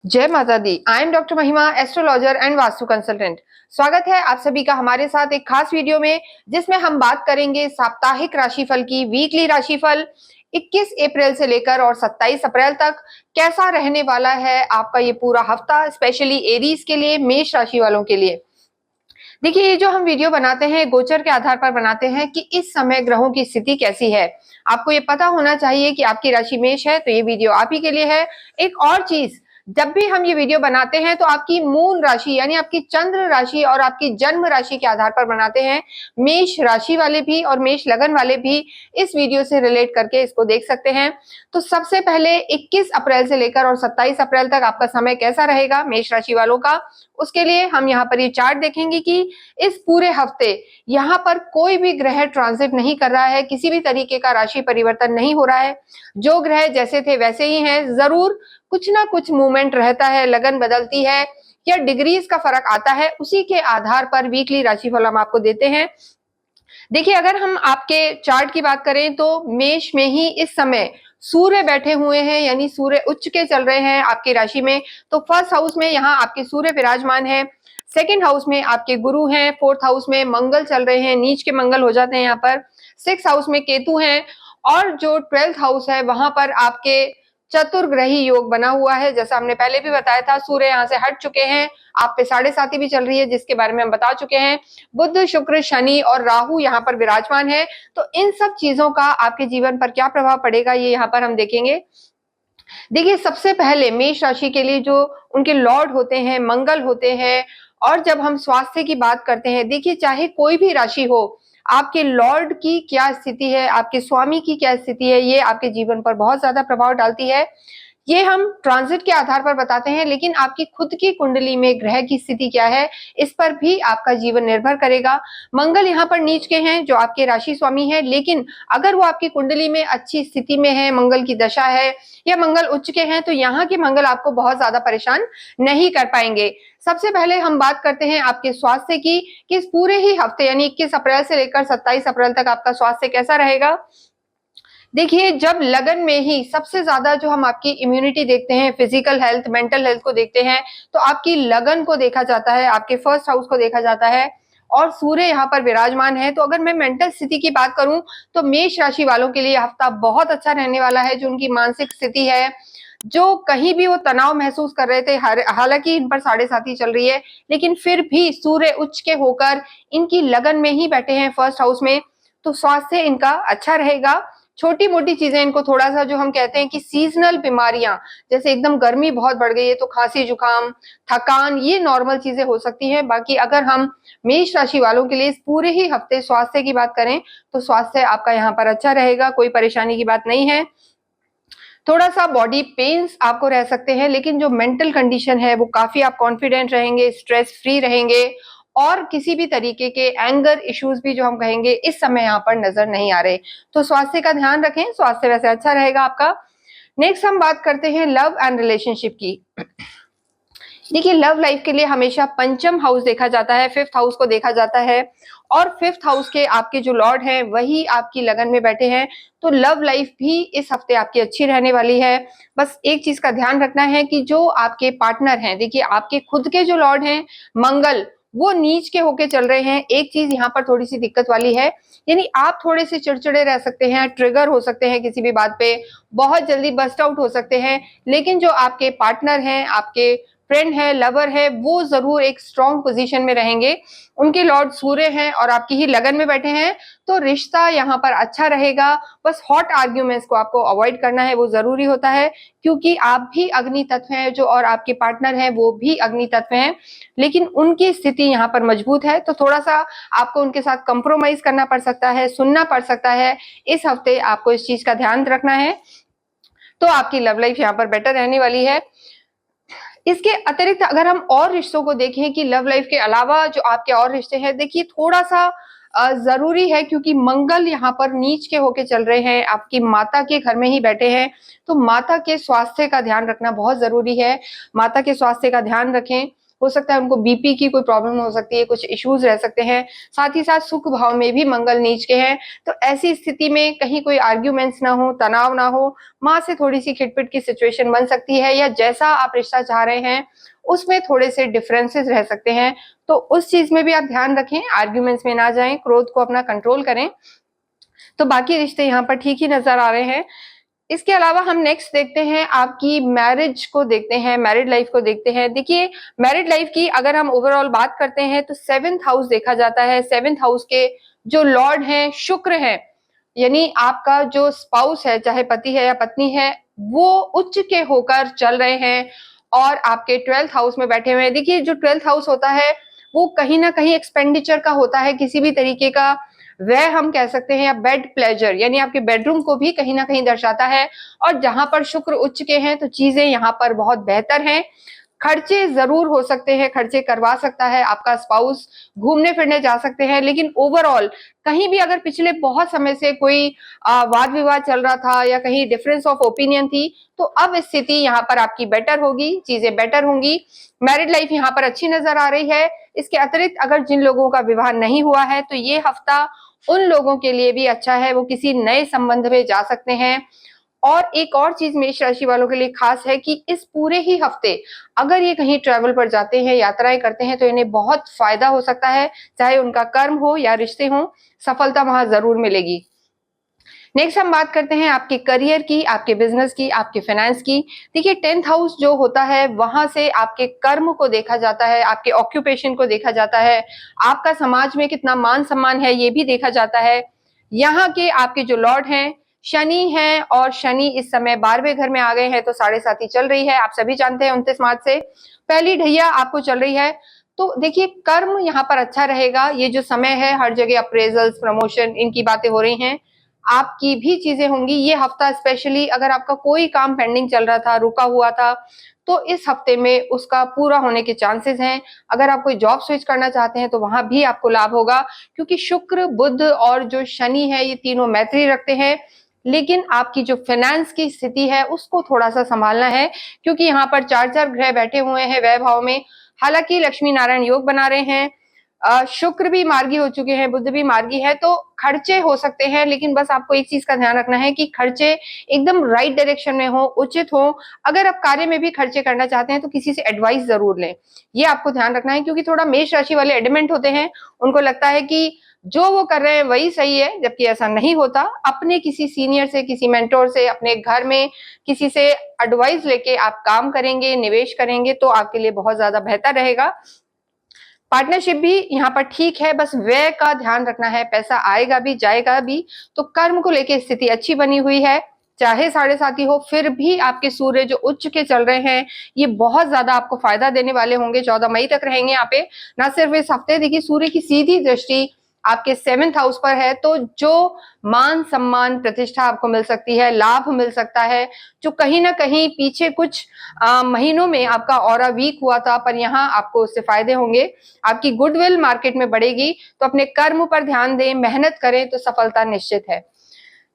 जय माता दी। I am doctor महिमा, एस्ट्रोलॉजर एंड वास्तु कंसल्टेंट। स्वागत है आप सभी का हमारे साथ एक खास वीडियो में, जिसमें हम बात करेंगे साप्ताहिक राशिफल की। वीकली राशिफल 21 अप्रैल से लेकर और 27 अप्रैल तक कैसा रहने वाला है आपका ये पूरा हफ्ता, स्पेशली एरीज के लिए, मेष राशि वालों के लिए। देखिए, ये जो हम वीडियो बनाते हैं गोचर के आधार पर बनाते हैं कि इस समय ग्रहों की स्थिति कैसी है। आपको ये पता होना चाहिए कि आपकी राशि मेष है, तो ये वीडियो आप ही के लिए है। एक और चीज, जब भी हम ये वीडियो बनाते हैं तो आपकी मूल राशि यानी आपकी चंद्र राशि और आपकी जन्म राशि के आधार पर बनाते हैं। मेष राशि वाले भी और मेष लगन वाले भी इस वीडियो से रिलेट करके इसको देख सकते हैं। तो सबसे पहले 21 अप्रैल से लेकर और 27 अप्रैल तक आपका समय कैसा रहेगा मेष राशि वालों का, उसके लिए हम यहाँ पर ये चार्ट देखेंगे कि इस पूरे हफ्ते यहाँ पर कोई भी ग्रह ट्रांजिट नहीं कर रहा है, किसी भी तरीके का राशि परिवर्तन नहीं हो रहा है। जो ग्रह जैसे थे वैसे ही हैं। जरूर कुछ ना कुछ मूवमेंट रहता है, लगन बदलती है या डिग्रीज का फर्क आता है, उसी के आधार पर वीकली राशिफल हम आपको देते हैं। देखिए, अगर हम आपके चार्ट की बात करें तो मेष में ही इस समय सूर्य बैठे हुए हैं, यानी सूर्य उच्च के चल रहे हैं आपकी राशि में। तो फर्स्ट हाउस में यहाँ आपके सूर्य विराजमान है, सेकंड हाउस में आपके गुरु हैं, फोर्थ हाउस में मंगल चल रहे हैं, नीच के मंगल हो जाते हैं यहाँ पर, सिक्स हाउस में केतु हैं, और जो 12th हाउस है वहां पर आपके चतुर्ग्रही योग बना हुआ है। जैसा हमने पहले भी बताया था, सूर्य यहाँ से हट चुके हैं, आप पे 7.5 भी चल रही है, जिसके बारे में हम बता चुके हैं। बुध, शुक्र, शनि और राहु यहाँ पर विराजमान है। तो इन सब चीजों का आपके जीवन पर क्या प्रभाव पड़ेगा, ये यहाँ पर हम देखेंगे। देखिए, सबसे पहले मेष राशि के लिए जो उनके लॉर्ड होते हैं मंगल होते हैं। और जब हम स्वास्थ्य की बात करते हैं, देखिए चाहे कोई भी राशि हो, आपके लॉर्ड की क्या स्थिति है, आपके स्वामी की क्या स्थिति है, ये आपके जीवन पर बहुत ज्यादा प्रभाव डालती है। ये हम ट्रांजिट के आधार पर बताते हैं, लेकिन आपकी खुद की कुंडली में ग्रह की स्थिति क्या है, इस पर भी आपका जीवन निर्भर करेगा। मंगल यहाँ पर नीच के हैं, जो आपके राशि स्वामी है, लेकिन अगर वो आपकी कुंडली में अच्छी स्थिति में है, मंगल की दशा है या मंगल उच्च के हैं, तो यहाँ के मंगल आपको बहुत ज्यादा परेशान नहीं कर पाएंगे। सबसे पहले हम बात करते हैं आपके स्वास्थ्य की, कि इस पूरे ही हफ्ते यानी 21 अप्रैल से लेकर 27 अप्रैल तक आपका स्वास्थ्य कैसा रहेगा। देखिए, जब लगन में ही सबसे ज्यादा जो हम आपकी इम्यूनिटी देखते हैं, फिजिकल हेल्थ, मेंटल हेल्थ को देखते हैं, तो आपकी लगन को देखा जाता है, आपके फर्स्ट हाउस को देखा जाता है, और सूर्य यहाँ पर विराजमान है। तो अगर मैं मेंटल स्थिति की बात करूं तो मेष राशि वालों के लिए हफ्ता बहुत अच्छा रहने वाला है। जो उनकी मानसिक स्थिति है, जो कहीं भी वो तनाव महसूस कर रहे थे, हालांकि इन पर 7.5 ही चल रही है, लेकिन फिर भी सूर्य उच्च के होकर इनकी लगन में ही बैठे हैं फर्स्ट हाउस में, तो स्वास्थ्य इनका अच्छा रहेगा। छोटी मोटी चीजें इनको थोड़ा सा, जो हम कहते हैं कि सीजनल बीमारियां, जैसे एकदम गर्मी बहुत बढ़ गई है तो खांसी जुकाम, थकान, ये नॉर्मल चीजें हो सकती हैं। बाकी अगर हम मेष राशि वालों के लिए इस पूरे ही हफ्ते स्वास्थ्य की बात करें तो स्वास्थ्य आपका यहाँ पर अच्छा रहेगा, कोई परेशानी की बात नहीं है। थोड़ा सा बॉडी पेन्स आपको रह सकते हैं, लेकिन जो मेंटल कंडीशन है वो काफी आप कॉन्फिडेंट रहेंगे, स्ट्रेस फ्री रहेंगे, और किसी भी तरीके के एंगर इश्यूज भी जो हम कहेंगे इस समय यहाँ पर नजर नहीं आ रहे। तो स्वास्थ्य का ध्यान रखें, स्वास्थ्य वैसे अच्छा रहेगा आपका। नेक्स्ट हम बात करते हैं लव एंड रिलेशनशिप की। देखिए, लव लाइफ के लिए हमेशा पंचम हाउस देखा जाता है, फिफ्थ हाउस को देखा जाता है, और फिफ्थ हाउस के आपके जो लॉर्ड हैं वही आपकी लगन में बैठे हैं। तो लव लाइफ भी इस हफ्ते आपकी अच्छी रहने वाली है। बस एक चीज का ध्यान रखना है कि जो आपके पार्टनर हैं, देखिए आपके खुद के जो लॉर्ड हैं मंगल, वो नीच के होके चल रहे हैं। एक चीज यहाँ पर थोड़ी सी दिक्कत वाली है, यानी आप थोड़े से चिड़चिड़े रह सकते हैं, ट्रिगर हो सकते हैं किसी भी बात पे, बहुत जल्दी बस्ट आउट हो सकते हैं। लेकिन जो आपके पार्टनर हैं, आपके फ्रेंड है, लवर है, वो जरूर एक स्ट्रॉन्ग पोजीशन में रहेंगे। उनके लॉर्ड सूर्य हैं और आपकी ही लगन में बैठे हैं, तो रिश्ता यहाँ पर अच्छा रहेगा। बस हॉट आर्ग्यूमेंट्स को आपको अवॉइड करना है, वो जरूरी होता है, क्योंकि आप भी अग्नि तत्व हैं जो, और आपके पार्टनर हैं वो भी अग्नि तत्व हैं, लेकिन उनकी स्थिति यहाँ पर मजबूत है। तो थोड़ा सा आपको उनके साथ कंप्रोमाइज करना पड़ सकता है, सुनना पड़ सकता है। इस हफ्ते आपको इस चीज का ध्यान रखना है, तो आपकी लव लाइफ यहाँ पर बेटर रहने वाली है। इसके अतिरिक्त अगर हम और रिश्तों को देखें कि लव लाइफ के अलावा जो आपके और रिश्ते हैं, देखिए थोड़ा सा जरूरी है, क्योंकि मंगल यहाँ पर नीच के होके चल रहे हैं, आपकी माता के घर में ही बैठे हैं। तो माता के स्वास्थ्य का ध्यान रखना बहुत जरूरी है, माता के स्वास्थ्य का ध्यान रखें। हो सकता है उनको बीपी की कोई प्रॉब्लम हो सकती है, कुछ इश्यूज रह सकते हैं। साथ ही साथ सुख भाव में भी मंगल नीच के हैं, तो ऐसी स्थिति में कहीं कोई आर्ग्यूमेंट्स ना हो, तनाव ना हो, माँ से थोड़ी सी खिटपिट की सिचुएशन बन सकती है, या जैसा आप रिश्ता चाह रहे हैं उसमें थोड़े से डिफरेंसेस रह सकते हैं। तो उस चीज में भी आप ध्यान रखें, आर्ग्यूमेंट्स में ना जाएं, क्रोध को अपना कंट्रोल करें। तो बाकी रिश्ते यहाँ पर ठीक ही नजर आ रहे हैं। इसके अलावा हम नेक्स्ट देखते हैं, आपकी मैरिज को देखते हैं, मैरिड लाइफ को देखते हैं। देखिए, मैरिड लाइफ की अगर हम ओवरऑल बात करते हैं तो 7th हाउस देखा जाता है। 7th हाउस के जो लॉर्ड हैं शुक्र हैं, यानी आपका जो स्पाउस है, चाहे पति है या पत्नी है, वो उच्च के होकर चल रहे हैं और आपके 12th हाउस में बैठे हुए हैं। देखिए, जो 12th हाउस होता है वो कहीं ना कहीं एक्सपेंडिचर का होता है, किसी भी तरीके का वह हम कह सकते हैं, या बेड प्लेजर, यानी आपके बेडरूम को भी कहीं ना कहीं दर्शाता है। और जहां पर शुक्र उच्च के हैं तो चीजें यहाँ पर बहुत बेहतर हैं। खर्चे जरूर हो सकते हैं, खर्चे करवा सकता है आपका स्पाउस, घूमने फिरने जा सकते हैं, लेकिन ओवरऑल कहीं भी अगर पिछले बहुत समय से कोई वाद विवाद चल रहा था या कहीं डिफरेंस ऑफ ओपिनियन थी, तो अब स्थिति यहाँ पर आपकी बेटर होगी, चीजें बेटर होंगी। मैरिड लाइफ यहाँ पर अच्छी नजर आ रही है। इसके अतिरिक्त अगर जिन लोगों का विवाह नहीं हुआ है तो ये हफ्ता उन लोगों के लिए भी अच्छा है, वो किसी नए संबंध में जा सकते हैं। और एक और चीज मेष राशि वालों के लिए खास है कि इस पूरे ही हफ्ते अगर ये कहीं ट्रैवल पर जाते हैं, यात्राएं करते हैं, तो इन्हें बहुत फायदा हो सकता है, चाहे उनका कर्म हो या रिश्ते हो, सफलता वहां जरूर मिलेगी। नेक्स्ट हम बात करते हैं आपके करियर की, आपके बिजनेस की, आपके फाइनेंस की। देखिए, 10th हाउस जो होता है वहां से आपके कर्म को देखा जाता है, आपके ऑक्यूपेशन को देखा जाता है, आपका समाज में कितना मान सम्मान है ये भी देखा जाता है। यहाँ के आपके जो लॉर्ड हैं शनि हैं, और शनि इस समय 12वें घर में आ गए हैं, तो 7.5 चल रही है, आप सभी जानते हैं। 29 मार्च से पहली ढैया आपको चल रही है। तो देखिए, कर्म यहाँ पर अच्छा रहेगा। ये जो समय है, हर जगह अप्रेजल्स, प्रमोशन, इनकी बातें हो रही हैं, आपकी भी चीजें होंगी ये हफ्ता। स्पेशली अगर आपका कोई काम पेंडिंग चल रहा था, रुका हुआ था, तो इस हफ्ते में उसका पूरा होने के चांसेस हैं। अगर आप कोई जॉब स्विच करना चाहते हैं तो वहां भी आपको लाभ होगा, क्योंकि शुक्र, बुध और जो शनि है ये तीनों मैत्री रखते हैं। लेकिन आपकी जो फाइनेंस की स्थिति है उसको थोड़ा सा संभालना है, क्योंकि यहाँ पर 4 ग्रह बैठे हुए हैं व्यय भाव में। हालांकि लक्ष्मी नारायण योग बना रहे हैं, शुक्र भी मार्गी हो चुके हैं, बुध भी मार्गी है, तो खर्चे हो सकते हैं। लेकिन बस आपको एक चीज का ध्यान रखना है कि खर्चे एकदम राइट डायरेक्शन में हो, उचित हो। अगर आप कार्य में भी खर्चे करना चाहते हैं तो किसी से एडवाइस जरूर लें, ये आपको ध्यान रखना है। क्योंकि थोड़ा मेष राशि वाले एडमेंट होते हैं, उनको लगता है कि जो वो कर रहे हैं वही सही है, जबकि ऐसा नहीं होता। अपने किसी सीनियर से, किसी मेंटोर से, अपने घर में किसी से एडवाइस लेके आप काम करेंगे, निवेश करेंगे, तो आपके लिए बहुत ज्यादा बेहतर रहेगा। पार्टनरशिप भी यहाँ पर ठीक है, बस व्यय का ध्यान रखना है, पैसा आएगा भी जाएगा भी। तो कर्म को लेकर स्थिति अच्छी बनी हुई है, चाहे 7.5 हो, फिर भी आपके सूर्य जो उच्च के चल रहे हैं ये बहुत ज्यादा आपको फायदा देने वाले होंगे। 14 मई तक रहेंगे यहाँ पे। ना सिर्फ इस हफ्ते, देखिए सूर्य की सीधी दृष्टि आपके 7th हाउस पर है, तो जो मान सम्मान प्रतिष्ठा आपको मिल सकती है, लाभ मिल सकता है, जो कहीं ना कहीं पीछे कुछ महीनों में आपका ऑरा वीक हुआ था, पर यहाँ आपको उससे फायदे होंगे। आपकी गुडविल मार्केट में बढ़ेगी, तो अपने कर्म पर ध्यान दें, मेहनत करें तो सफलता निश्चित है।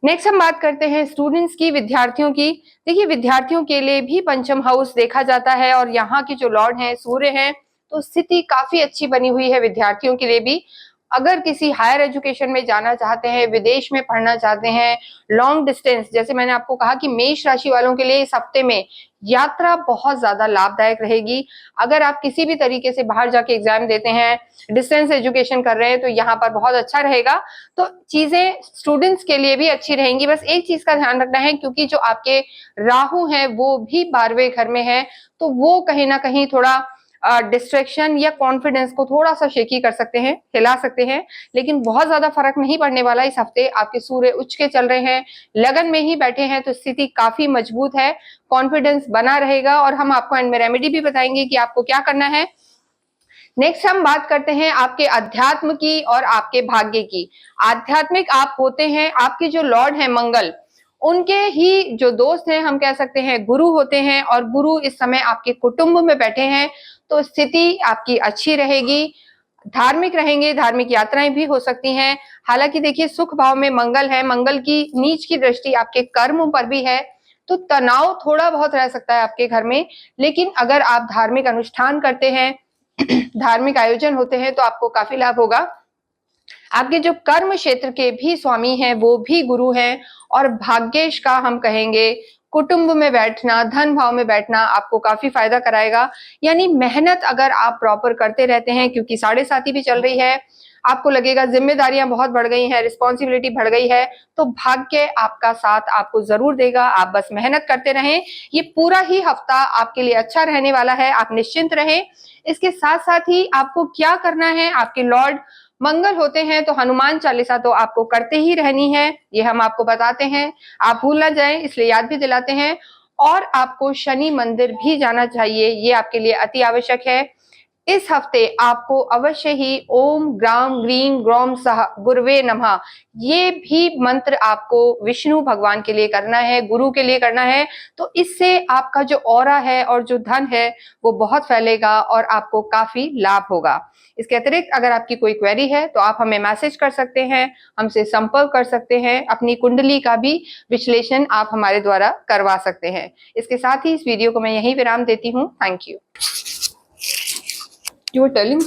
नेक्स्ट हम बात करते हैं स्टूडेंट्स की, विद्यार्थियों की। देखिए, विद्यार्थियों के लिए भी पंचम हाउस देखा जाता है, और यहाँ के जो लॉर्ड हैं सूर्य हैं, तो स्थिति काफी अच्छी बनी हुई है विद्यार्थियों के लिए भी। अगर किसी हायर एजुकेशन में जाना चाहते हैं, विदेश में पढ़ना चाहते हैं, लॉन्ग डिस्टेंस, जैसे मैंने आपको कहा कि मेष राशि वालों के लिए इस हफ्ते में यात्रा बहुत ज्यादा लाभदायक रहेगी। अगर आप किसी भी तरीके से बाहर जाके एग्जाम देते हैं, डिस्टेंस एजुकेशन कर रहे हैं, तो यहाँ पर बहुत अच्छा रहेगा। तो चीजें स्टूडेंट्स के लिए भी अच्छी रहेंगी। बस एक चीज का ध्यान रखना है, क्योंकि जो आपके राहु हैं वो भी 12वें घर में है, तो वो कहीं ना कहीं थोड़ा डिस्ट्रैक्शन या कॉन्फिडेंस को थोड़ा सा शेकी कर सकते हैं, हिला सकते हैं। लेकिन बहुत ज्यादा फर्क नहीं पड़ने वाला। इस हफ्ते आपके सूर्य उच्च के चल रहे हैं, लगन में ही बैठे हैं, तो स्थिति काफी मजबूत है, कॉन्फिडेंस बना रहेगा। और हम आपको एंड में रेमेडी भी बताएंगे कि आपको क्या करना है। नेक्स्ट हम बात करते हैं आपके अध्यात्म की और आपके भाग्य की। आध्यात्मिक आप होते हैं, आपके जो लॉर्ड हैं मंगल, उनके ही जो दोस्त हैं, हम कह सकते हैं गुरु होते हैं, और गुरु इस समय आपके कुटुंब में बैठे हैं, तो स्थिति आपकी अच्छी रहेगी। धार्मिक रहेंगे, धार्मिक यात्राएं भी हो सकती हैं। हालांकि देखिए, सुख भाव में मंगल है, मंगल की नीच की दृष्टि आपके कर्म पर भी है, तो तनाव थोड़ा बहुत रह सकता है आपके घर में। लेकिन अगर आप धार्मिक अनुष्ठान करते हैं, धार्मिक आयोजन होते हैं तो आपको काफी लाभ होगा। आपके जो कर्म क्षेत्र के भी स्वामी हैं वो भी गुरु हैं, और भाग्येश का हम कहेंगे कुटुंब में बैठना, धन भाव में बैठना आपको काफी फायदा कराएगा। यानी मेहनत अगर आप प्रॉपर करते रहते हैं, क्योंकि 7.5 भी चल रही है, आपको लगेगा जिम्मेदारियां बहुत बढ़ गई हैं, रिस्पॉन्सिबिलिटी बढ़ गई है, तो भाग्य आपका साथ आपको जरूर देगा। आप बस मेहनत करते रहें। ये पूरा ही हफ्ता आपके लिए अच्छा रहने वाला है, आप निश्चिंत रहें। इसके साथ साथ ही आपको क्या करना है, आपके लॉर्ड मंगल होते हैं तो हनुमान चालीसा तो आपको करते ही रहनी है, ये हम आपको बताते हैं, आप भूल ना जाएं इसलिए याद भी दिलाते हैं। और आपको शनि मंदिर भी जाना चाहिए, ये आपके लिए अति आवश्यक है। इस हफ्ते आपको अवश्य ही ओम ग्राम ग्रीम ग्रौम सह गुरुवे नमः, ये भी मंत्र आपको विष्णु भगवान के लिए करना है, गुरु के लिए करना है। तो इससे आपका जो ऑरा है और जो धन है वो बहुत फैलेगा और आपको काफी लाभ होगा। इसके अतिरिक्त अगर आपकी कोई क्वेरी है तो आप हमें मैसेज कर सकते हैं, हमसे संपर्क कर सकते हैं, अपनी कुंडली का भी विश्लेषण आप हमारे द्वारा करवा सकते हैं। इसके साथ ही इस वीडियो को मैं यहीं विराम देती हूँ। Thank you. You were telling